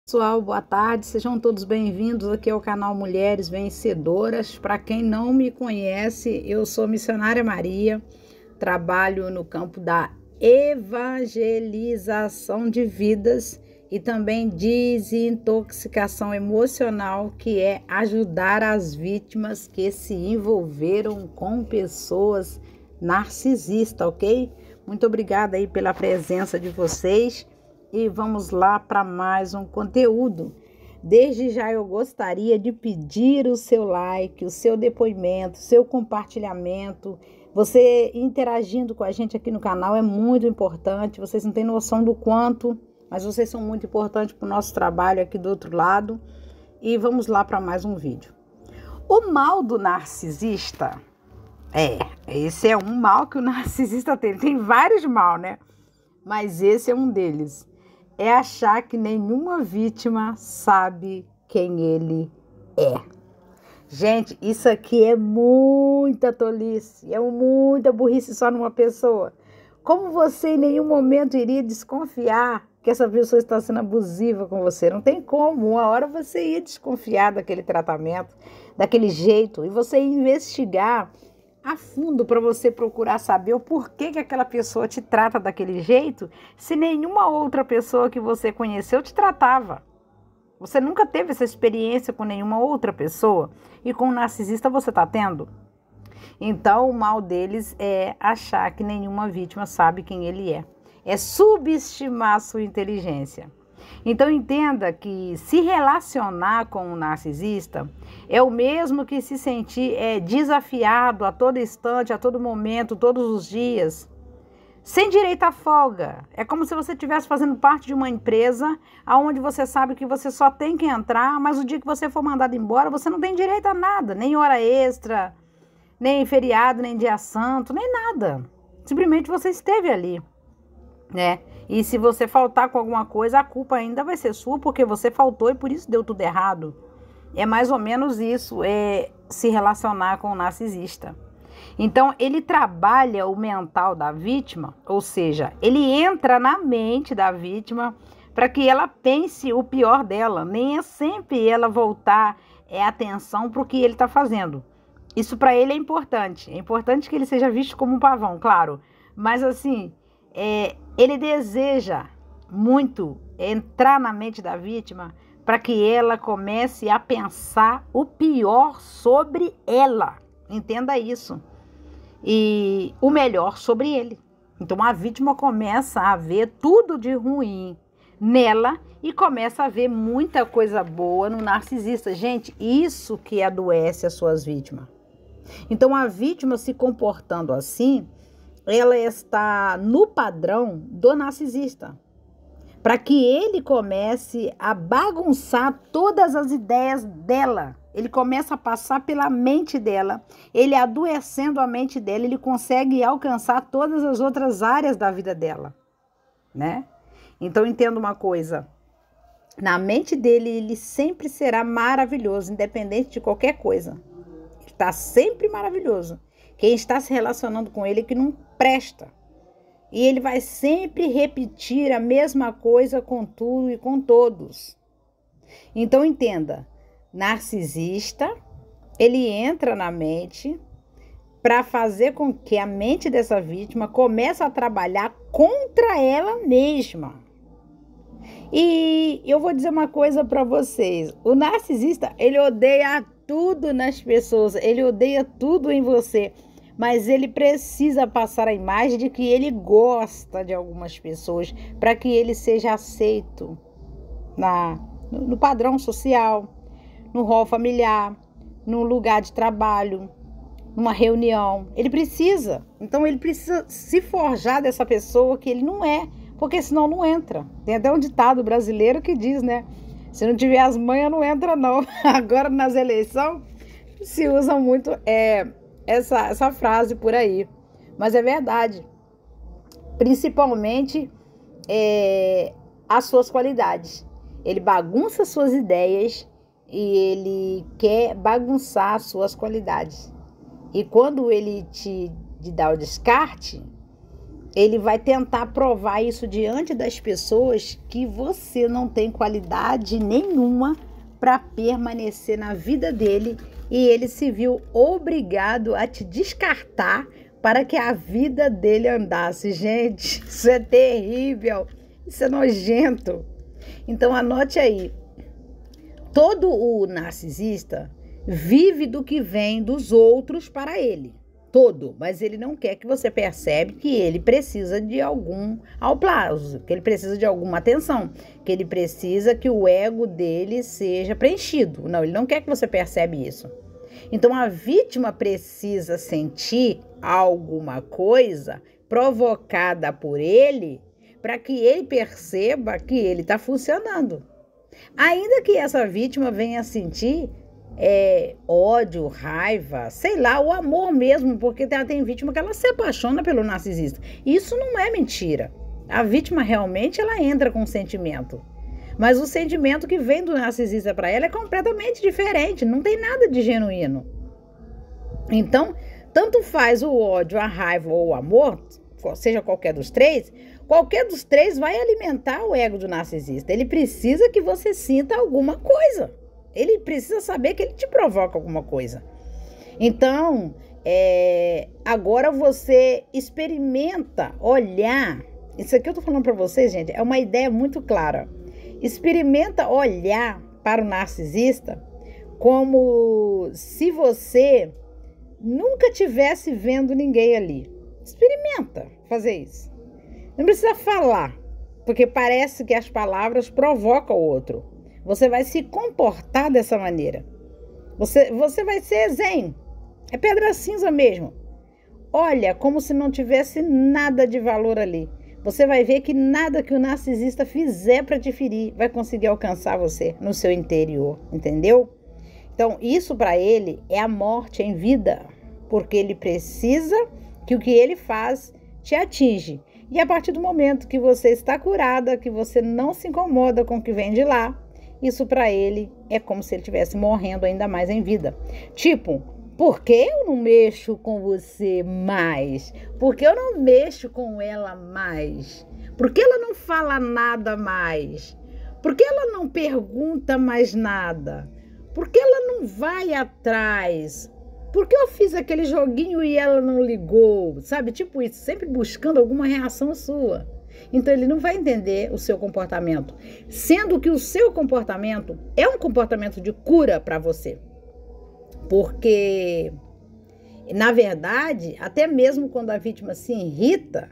Pessoal, boa tarde, sejam todos bem-vindos aqui ao canal Mulheres Vencedoras. Para quem não me conhece, eu sou missionária Maria, trabalho no campo da evangelização de vidas e também desintoxicação emocional, que é ajudar as vítimas que se envolveram com pessoas narcisistas, ok? Muito obrigada aí pela presença de vocês. E vamos lá para mais um conteúdo. Desde já eu gostaria de pedir o seu like, o seu depoimento, o seu compartilhamento. Você interagindo com a gente aqui no canal é muito importante. Vocês não têm noção do quanto, mas vocês são muito importantes para o nosso trabalho aqui do outro lado. E vamos lá para mais um vídeo. O mal do narcisista, esse é um mal que o narcisista tem. Tem vários mal, né? Mas esse é um deles. É achar que nenhuma vítima sabe quem ele é. Gente, isso aqui é muita tolice, é muita burrice só numa pessoa. Como você em nenhum momento iria desconfiar que essa pessoa está sendo abusiva com você? Não tem como, uma hora você ia desconfiar daquele tratamento, daquele jeito, e você ia investigar a fundo para você procurar saber o porquê que aquela pessoa te trata daquele jeito, se nenhuma outra pessoa que você conheceu te tratava. Você nunca teve essa experiência com nenhuma outra pessoa e com o narcisista você está tendo? Então o mal deles é achar que nenhuma vítima sabe quem ele é. É subestimar a sua inteligência. Então entenda que se relacionar com um narcisista é o mesmo que se sentir desafiado a todo instante, a todo momento, todos os dias, sem direito à folga. É como se você estivesse fazendo parte de uma empresa onde você sabe que você só tem que entrar, mas o dia que você for mandado embora, você não tem direito a nada, nem hora extra, nem feriado, nem dia santo, nem nada. Simplesmente você esteve ali, né? E se você faltar com alguma coisa, a culpa ainda vai ser sua, porque você faltou e por isso deu tudo errado. É mais ou menos isso, é se relacionar com o narcisista. Então, ele trabalha o mental da vítima, ou seja, ele entra na mente da vítima para que ela pense o pior dela. Nem é sempre ela voltar a atenção para o que ele está fazendo. Isso para ele é importante. É importante que ele seja visto como um pavão, claro. Mas assim, ele deseja muito entrar na mente da vítima para que ela comece a pensar o pior sobre ela. Entenda isso. E o melhor sobre ele. Então a vítima começa a ver tudo de ruim nela e começa a ver muita coisa boa no narcisista. Gente, isso que adoece as suas vítimas. Então a vítima se comportando assim, ela está no padrão do narcisista, para que ele comece a bagunçar todas as ideias dela. Ele começa a passar pela mente dela, ele adoecendo a mente dela, ele consegue alcançar todas as outras áreas da vida dela, né? Então entenda uma coisa, na mente dele ele sempre será maravilhoso, independente de qualquer coisa. Ele está sempre maravilhoso. Quem está se relacionando com ele é que não presta. E ele vai sempre repetir a mesma coisa com tudo e com todos. Então entenda, narcisista, ele entra na mente para fazer com que a mente dessa vítima comece a trabalhar contra ela mesma. E eu vou dizer uma coisa para vocês, o narcisista, ele odeia tudo nas pessoas, ele odeia tudo em você, mas ele precisa passar a imagem de que ele gosta de algumas pessoas para que ele seja aceito no padrão social, no rol familiar, no lugar de trabalho, numa reunião. Ele precisa, então ele precisa se forjar dessa pessoa que ele não é, porque senão não entra. Tem até um ditado brasileiro que diz, né? Se não tiver as manhas, não entra não. Agora nas eleições se usa muito essa frase por aí. Mas é verdade. Principalmente as suas qualidades. Ele bagunça suas ideias e ele quer bagunçar as suas qualidades. E quando ele te dá o descarte, ele vai tentar provar isso diante das pessoas que você não tem qualidade nenhuma para permanecer na vida dele e ele se viu obrigado a te descartar para que a vida dele andasse. Gente, isso é terrível, isso é nojento. Então anote aí, todo o narcisista vive do que vem dos outros para ele. Todo, mas ele não quer que você perceba que ele precisa de algum aplauso, que ele precisa de alguma atenção, que ele precisa que o ego dele seja preenchido. Não, ele não quer que você perceba isso. Então a vítima precisa sentir alguma coisa provocada por ele para que ele perceba que ele está funcionando. Ainda que essa vítima venha sentir ódio, raiva, sei lá, o amor mesmo, porque tem vítima que ela se apaixona pelo narcisista. Isso não é mentira. A vítima realmente ela entra com sentimento. Mas o sentimento que vem do narcisista para ela é completamente diferente, não tem nada de genuíno. Então, tanto faz o ódio, a raiva ou o amor, seja qualquer dos três vai alimentar o ego do narcisista. Ele precisa que você sinta alguma coisa. Ele precisa saber que ele te provoca alguma coisa. Então, agora você experimenta olhar. Isso aqui eu tô falando para vocês, gente, é uma ideia muito clara. Experimenta olhar para o narcisista como se você nunca tivesse vendo ninguém ali. Experimenta fazer isso. Não precisa falar, porque parece que as palavras provocam o outro. Você vai se comportar dessa maneira. Você vai ser zen. É pedra cinza mesmo. Olha como se não tivesse nada de valor ali. Você vai ver que nada que o narcisista fizer para te ferir vai conseguir alcançar você no seu interior, entendeu? Então, isso para ele é a morte em vida, porque ele precisa que o que ele faz te atinge. E a partir do momento que você está curada, que você não se incomoda com o que vem de lá, isso para ele é como se ele estivesse morrendo ainda mais em vida. Tipo, por que eu não mexo com você mais? Por que eu não mexo com ela mais? Por que ela não fala nada mais? Por que ela não pergunta mais nada? Por que ela não vai atrás? Por que eu fiz aquele joguinho e ela não ligou? Sabe, tipo isso, sempre buscando alguma reação sua. Então ele não vai entender o seu comportamento, sendo que o seu comportamento é um comportamento de cura para você. Porque, na verdade, até mesmo quando a vítima se irrita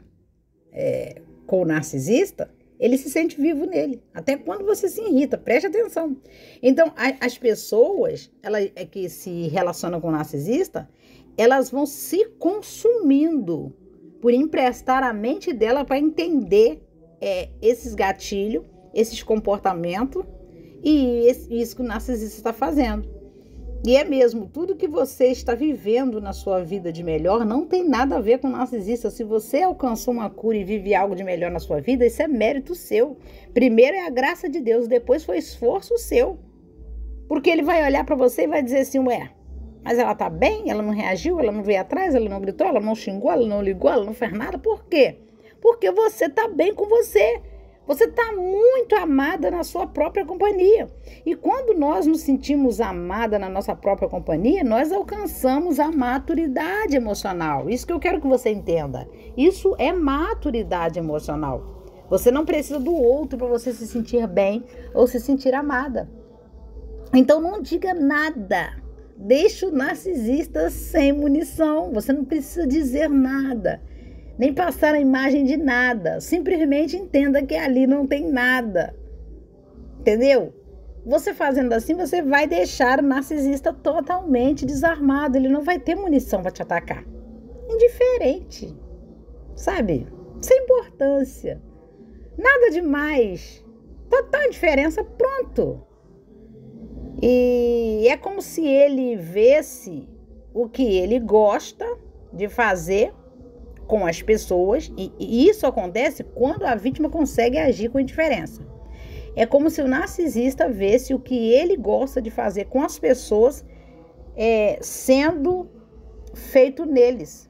com o narcisista, ele se sente vivo nele. Até quando você se irrita, preste atenção. Então, as pessoas que se relacionam com o narcisista, elas vão se consumindo por emprestar a mente dela para entender esses gatilhos, esses comportamentos e isso que o narcisista está fazendo. E é mesmo, tudo que você está vivendo na sua vida de melhor não tem nada a ver com o narcisista. Se você alcançou uma cura e vive algo de melhor na sua vida, isso é mérito seu. Primeiro é a graça de Deus, depois foi esforço seu. Porque ele vai olhar para você e vai dizer assim, mas ela tá bem? Ela não reagiu? Ela não veio atrás? Ela não gritou? Ela não xingou? Ela não ligou? Ela não fez nada? Por quê? Porque você tá bem com você. Você está muito amada na sua própria companhia. E quando nós nos sentimos amada na nossa própria companhia, nós alcançamos a maturidade emocional. Isso que eu quero que você entenda. Isso é maturidade emocional. Você não precisa do outro para você se sentir bem ou se sentir amada. Então não diga nada. Deixa o narcisista sem munição. Você não precisa dizer nada. Nem passar a imagem de nada. Simplesmente entenda que ali não tem nada. Entendeu? Você fazendo assim, você vai deixar o narcisista totalmente desarmado. Ele não vai ter munição para te atacar. Indiferente. Sabe? Sem importância. Nada demais. Total indiferença, pronto. E é como se ele visse o que ele gosta de fazer com as pessoas, e isso acontece quando a vítima consegue agir com indiferença. É como se o narcisista visse o que ele gosta de fazer com as pessoas sendo feito neles.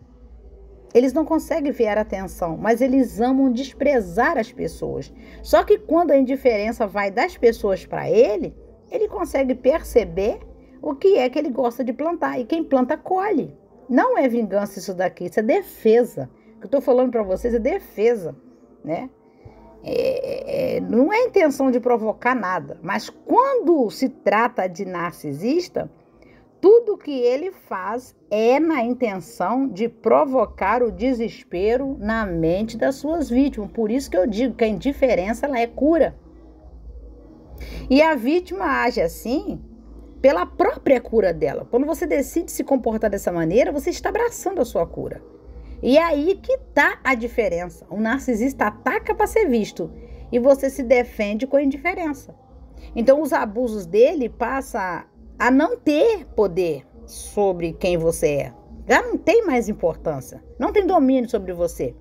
Eles não conseguem ver a atenção, mas eles amam desprezar as pessoas. Só que quando a indiferença vai das pessoas para ele consegue perceber o que é que ele gosta de plantar. E quem planta, colhe. Não é vingança isso daqui, isso é defesa. O que eu estou falando para vocês é defesa, né? Não é intenção de provocar nada. Mas quando se trata de narcisista, tudo que ele faz é na intenção de provocar o desespero na mente das suas vítimas. Por isso que eu digo que a indiferença ela é cura. E a vítima age assim pela própria cura dela. Quando você decide se comportar dessa maneira, você está abraçando a sua cura. E é aí que está a diferença. O narcisista ataca para ser visto e você se defende com a indiferença. Então os abusos dele passam a não ter poder sobre quem você é. Já não tem mais importância. Não tem domínio sobre você.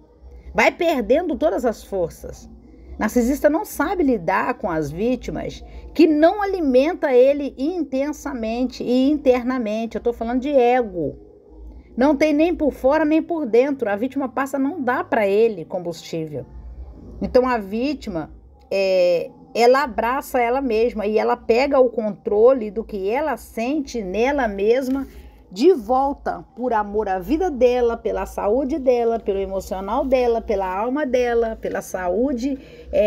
Vai perdendo todas as forças. Narcisista não sabe lidar com as vítimas que não alimenta ele intensamente e internamente. Eu estou falando de ego. Não tem nem por fora nem por dentro. A vítima passa a não dar para ele combustível. Então a vítima, ela abraça ela mesma e ela pega o controle do que ela sente nela mesma de volta por amor à vida dela, pela saúde dela, pelo emocional dela, pela alma dela, pela saúde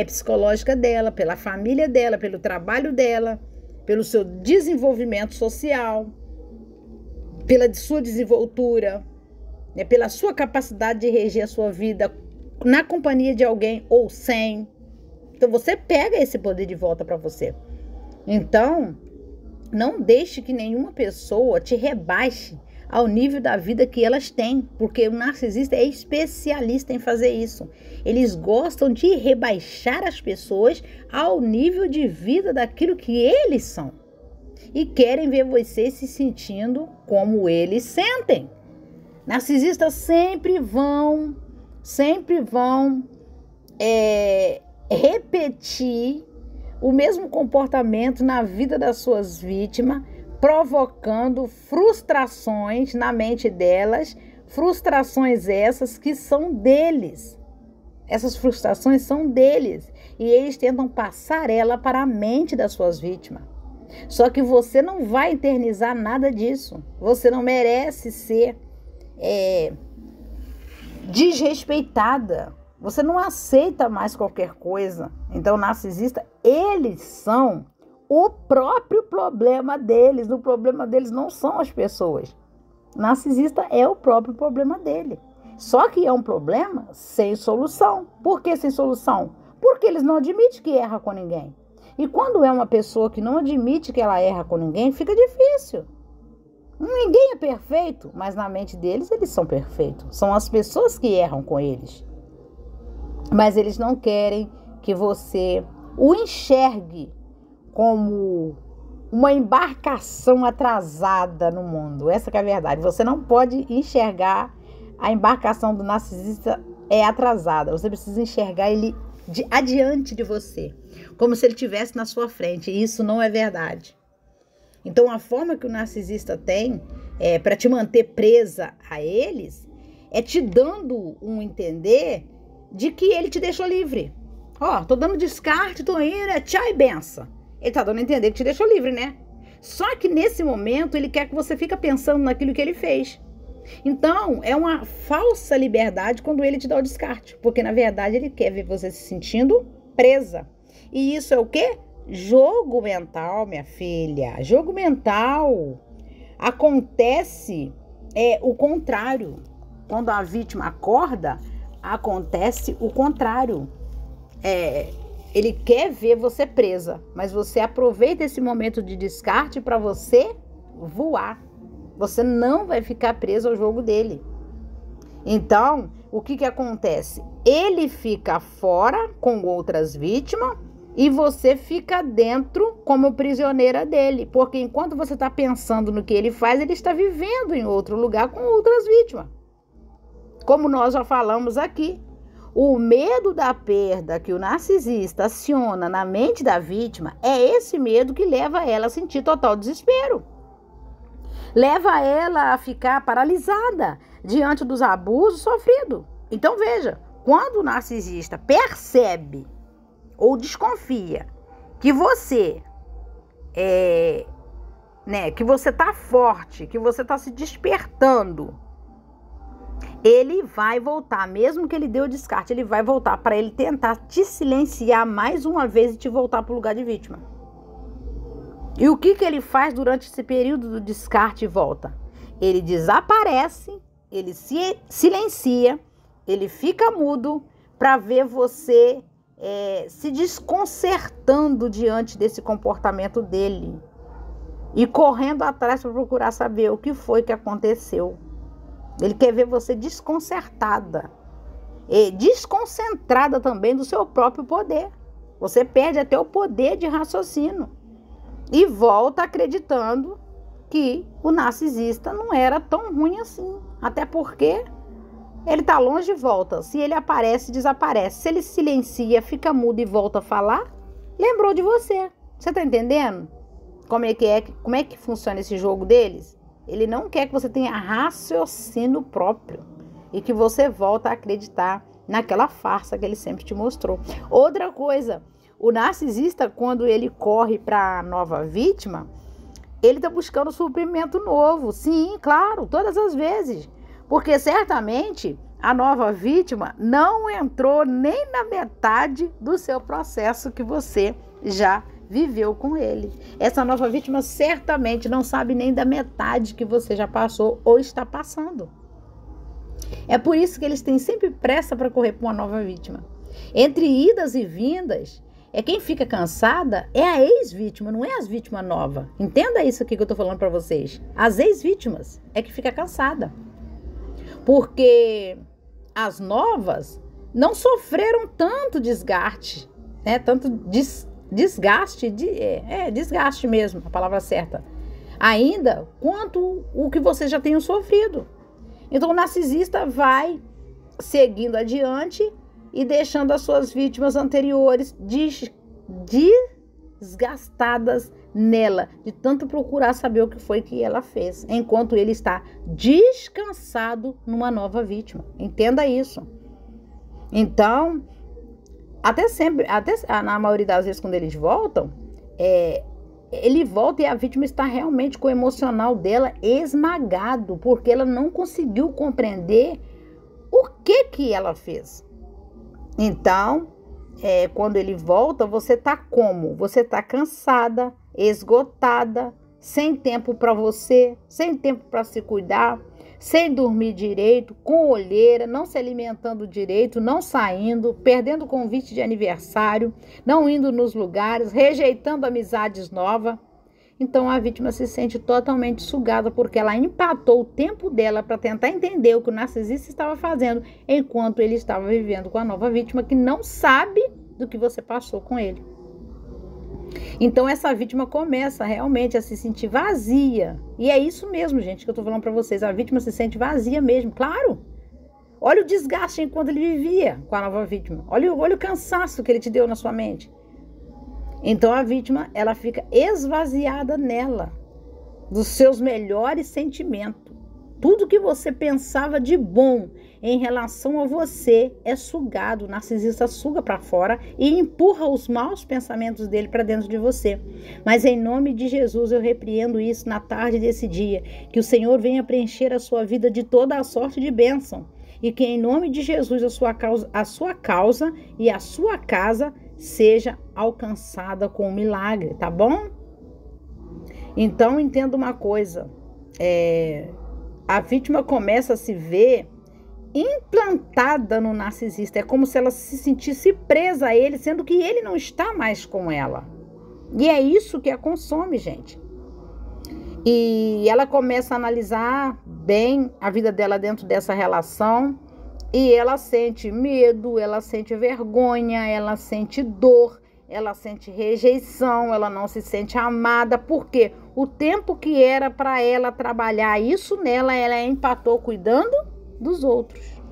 psicológica dela, pela família dela, pelo trabalho dela, pelo seu desenvolvimento social, pela sua desenvoltura, né, pela sua capacidade de reger a sua vida na companhia de alguém ou sem. Então você pega esse poder de volta para você. Então, não deixe que nenhuma pessoa te rebaixe ao nível da vida que elas têm, porque o narcisista é especialista em fazer isso. Eles gostam de rebaixar as pessoas ao nível de vida daquilo que eles são e querem ver você se sentindo como eles sentem. Narcisistas sempre vão repetir o mesmo comportamento na vida das suas vítimas, provocando frustrações na mente delas, frustrações essas que são deles. Essas frustrações são deles e eles tentam passar ela para a mente das suas vítimas. Só que você não vai eternizar nada disso. Você não merece ser desrespeitada. Você não aceita mais qualquer coisa. Então, narcisista, eles são o próprio problema deles. O problema deles não são as pessoas. Narcisista é o próprio problema dele. Só que é um problema sem solução. Por que sem solução? Porque eles não admitem que erra com ninguém. E quando é uma pessoa que não admite que ela erra com ninguém, fica difícil. Ninguém é perfeito, mas na mente deles, eles são perfeitos. São as pessoas que erram com eles. Mas eles não querem que você o enxergue como uma embarcação atrasada no mundo. Essa que é a verdade. Você não pode enxergar a embarcação do narcisista atrasada. Você precisa enxergar ele adiante de você, como se ele estivesse na sua frente. E isso não é verdade. Então, a forma que o narcisista tem para te manter presa a eles é te dando um entender de que ele te deixou livre. Tô dando descarte, tô indo, tchau e benção. Ele tá dando a entender que te deixou livre, né? Só que nesse momento ele quer que você fique pensando naquilo que ele fez. Então, é uma falsa liberdade quando ele te dá o descarte, porque na verdade ele quer ver você se sentindo presa. E isso é o quê? Jogo mental, minha filha. Jogo mental. Acontece o contrário. Quando a vítima acorda, acontece o contrário. Ele quer ver você presa, mas você aproveita esse momento de descarte para você voar. Você não vai ficar preso ao jogo dele. Então, o que acontece? Ele fica fora com outras vítimas e você fica dentro como prisioneira dele. Porque enquanto você está pensando no que ele faz, ele está vivendo em outro lugar com outras vítimas. Como nós já falamos aqui, o medo da perda que o narcisista aciona na mente da vítima é esse medo que leva ela a sentir total desespero. leva ela a ficar paralisada diante dos abusos sofridos. Então veja, quando o narcisista percebe ou desconfia que você que você está forte, que você está se despertando, ele vai voltar, mesmo que ele dê o descarte, ele vai voltar para ele tentar te silenciar mais uma vez e te voltar para o lugar de vítima. E o que ele faz durante esse período do descarte e volta? Ele desaparece, ele se silencia, ele fica mudo para ver você se desconcertando diante desse comportamento dele e correndo atrás para procurar saber o que foi que aconteceu. Ele quer ver você desconcertada e desconcentrada também do seu próprio poder. Você perde até o poder de raciocínio e volta acreditando que o narcisista não era tão ruim assim. Até porque ele está longe e volta. Se ele aparece, desaparece. Se ele silencia, fica mudo e volta a falar, lembrou de você. Você está entendendo como é que funciona esse jogo deles? Ele não quer que você tenha raciocínio próprio e que você volta a acreditar naquela farsa que ele sempre te mostrou. Outra coisa, o narcisista, quando ele corre para a nova vítima, ele está buscando suprimento novo. Sim, claro, todas as vezes. Porque certamente a nova vítima não entrou nem na metade do seu processo que você já viveu com ele. Essa nova vítima certamente não sabe nem da metade que você já passou ou está passando. É por isso que eles têm sempre pressa para correr para uma nova vítima. Entre idas e vindas, quem fica cansada é a ex-vítima, não é as vítimas novas. Entenda isso aqui que eu estou falando para vocês. As ex-vítimas é que fica cansada. Porque as novas não sofreram tanto desgaste, né? Tanto desgaste, desgaste mesmo, a palavra certa, ainda quanto o que você já tenha sofrido. Então o narcisista vai seguindo adiante e deixando as suas vítimas anteriores desgastadas nela, de tanto procurar saber o que foi que ela fez, enquanto ele está descansado numa nova vítima. Entenda isso. Então, até na maioria das vezes, quando eles voltam, ele volta e a vítima está realmente com o emocional dela esmagado, porque ela não conseguiu compreender o que ela fez. Então, quando ele volta, você está como? Você está cansada, esgotada, sem tempo para você, sem tempo para se cuidar, sem dormir direito, com olheira, não se alimentando direito, não saindo, perdendo convite de aniversário, não indo nos lugares, rejeitando amizades novas. Então a vítima se sente totalmente sugada porque ela empatou o tempo dela para tentar entender o que o narcisista estava fazendo, enquanto ele estava vivendo com a nova vítima que não sabe do que você passou com ele. Então essa vítima começa realmente a se sentir vazia. E é isso mesmo, gente, que eu tô falando para vocês. A vítima se sente vazia mesmo, claro. Olha o desgaste enquanto ele vivia com a nova vítima. Olha o cansaço que ele te deu na sua mente. Então a vítima, ela fica esvaziada nela, dos seus melhores sentimentos. Tudo que você pensava de bom em relação a você é sugado. O narcisista suga para fora e empurra os maus pensamentos dele para dentro de você. Mas em nome de Jesus eu repreendo isso na tarde desse dia. Que o Senhor venha preencher a sua vida de toda a sorte de bênção. E que em nome de Jesus a sua causa e a sua casa seja alcançada com um milagre, tá bom? Então entenda uma coisa. A vítima começa a se ver implantada no narcisista. É como se ela se sentisse presa a ele, sendo que ele não está mais com ela. E é isso que a consome, gente. E ela começa a analisar bem a vida dela dentro dessa relação. E ela sente medo, ela sente vergonha, ela sente dor, ela sente rejeição, ela não se sente amada, porque o tempo que era para ela trabalhar isso nela, ela empatou cuidando dos outros.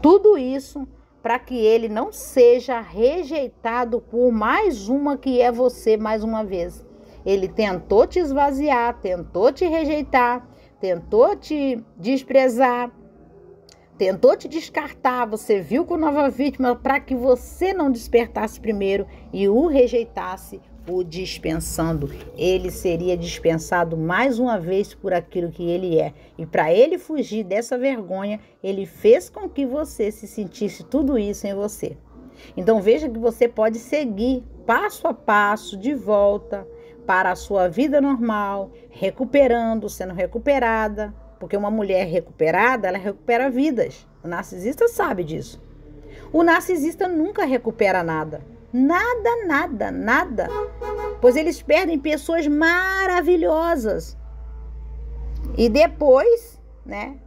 Tudo isso para que ele não seja rejeitado por mais uma que é você mais uma vez. Ele tentou te esvaziar, tentou te rejeitar, tentou te desprezar, tentou te descartar. Você viu com nova vítima para que você não despertasse primeiro e o rejeitasse, o dispensando. Ele seria dispensado mais uma vez por aquilo que ele é. E para ele fugir dessa vergonha, ele fez com que você se sentisse tudo isso em você. Então veja que você pode seguir passo a passo de volta para a sua vida normal, recuperando, sendo recuperada, porque uma mulher recuperada, ela recupera vidas. O narcisista sabe disso. O narcisista nunca recupera nada. Nada. Pois eles perdem pessoas maravilhosas. E depois, né,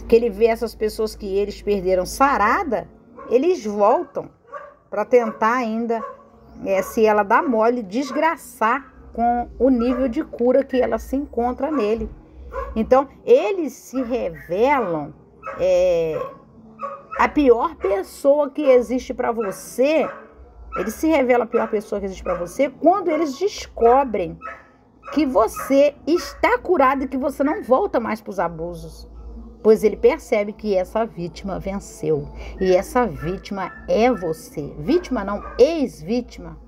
que ele vê essas pessoas que eles perderam sarada, eles voltam para tentar ainda, se ela dá mole, desgraçar com o nível de cura que ela se encontra nele. Então, eles se revelam a pior pessoa que existe para você. Ele se revela a pior pessoa que existe para você quando eles descobrem que você está curado e que você não volta mais para os abusos. Pois ele percebe que essa vítima venceu. E essa vítima é você. Vítima não, ex-vítima.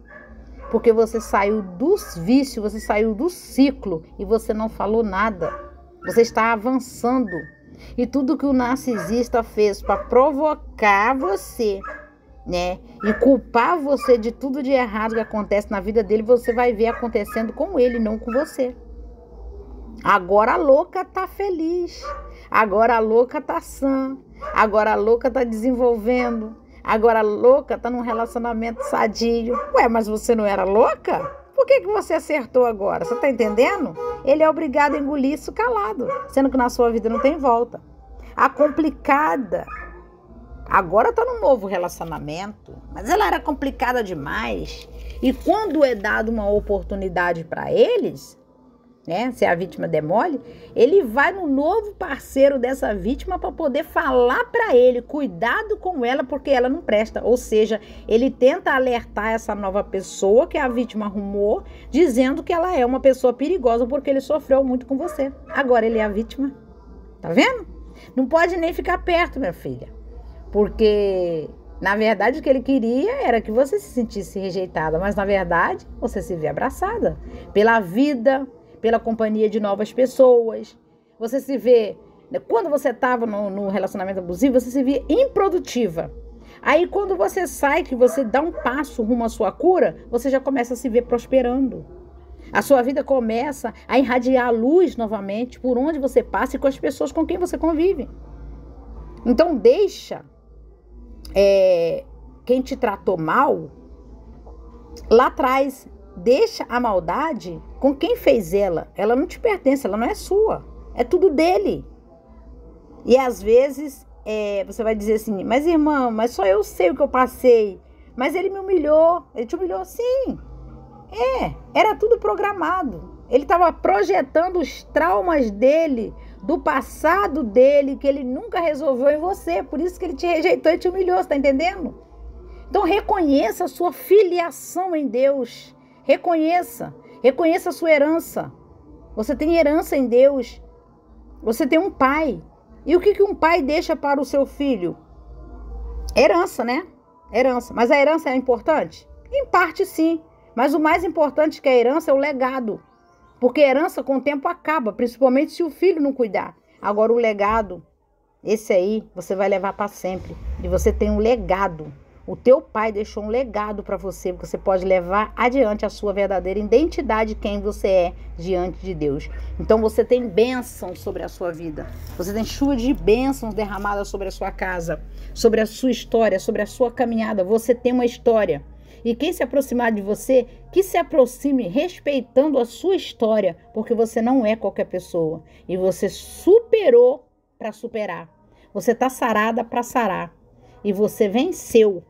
Porque você saiu dos vícios, você saiu do ciclo e você não falou nada. Você está avançando. E tudo que o narcisista fez para provocar você, né, e culpar você de tudo de errado que acontece na vida dele, você vai ver acontecendo com ele, não com você. Agora a louca tá feliz. Agora a louca tá sã. Agora a louca tá desenvolvendo. Agora a louca tá num relacionamento sadio. Ué, mas você não era louca? Por que você acertou agora? Você tá entendendo? Ele é obrigado a engolir isso calado, sendo que na sua vida não tem volta. A complicada agora tá num novo relacionamento, mas ela era complicada demais. E quando é dado uma oportunidade para eles, né, se a vítima der mole, ele vai no novo parceiro dessa vítima para poder falar para ele, cuidado com ela porque ela não presta. Ou seja, ele tenta alertar essa nova pessoa que a vítima arrumou, dizendo que ela é uma pessoa perigosa porque ele sofreu muito com você. Agora ele é a vítima. Tá vendo? Não pode nem ficar perto, minha filha. Porque, na verdade, o que ele queria era que você se sentisse rejeitada. Mas, na verdade, você se vê abraçada pela vida, pela companhia de novas pessoas. Você se vê, quando você estava no relacionamento abusivo, você se via improdutiva. Aí quando você sai, que você dá um passo rumo à sua cura, você já começa a se ver prosperando. A sua vida começa a irradiar a luz novamente por onde você passa e com as pessoas com quem você convive. Então deixa quem te tratou mal lá atrás. Deixa a maldade com quem fez ela. Ela não te pertence, ela não é sua. É tudo dele. E às vezes você vai dizer assim, mas irmã, mas só eu sei o que eu passei. Mas ele me humilhou. Ele te humilhou? Sim. Era tudo programado. Ele estava projetando os traumas dele, do passado dele, que ele nunca resolveu em você. Por isso que ele te rejeitou e te humilhou, você está entendendo? Então reconheça a sua filiação em Deus. Reconheça a sua herança. Você tem herança em Deus. Você tem um pai. E o que um pai deixa para o seu filho? Herança, né? Herança. Mas a herança é importante? Em parte, sim. Mas o mais importante que a herança é o legado. Porque a herança com o tempo acaba, principalmente se o filho não cuidar. Agora o legado, esse aí, você vai levar para sempre. E você tem um legado. O teu pai deixou um legado para você, porque você pode levar adiante a sua verdadeira identidade, quem você é diante de Deus. Então você tem bênçãos sobre a sua vida. Você tem chuva de bênçãos derramadas sobre a sua casa, sobre a sua história, sobre a sua caminhada. Você tem uma história. E quem se aproximar de você, que se aproxime respeitando a sua história, porque você não é qualquer pessoa. E você superou para superar. Você está sarada para sarar. E você venceu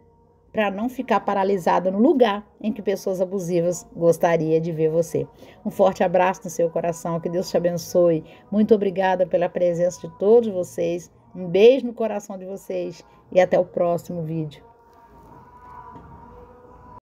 para não ficar paralisada no lugar em que pessoas abusivas gostariam de ver você. Um forte abraço no seu coração, que Deus te abençoe. Muito obrigada pela presença de todos vocês. Um beijo no coração de vocês e até o próximo vídeo.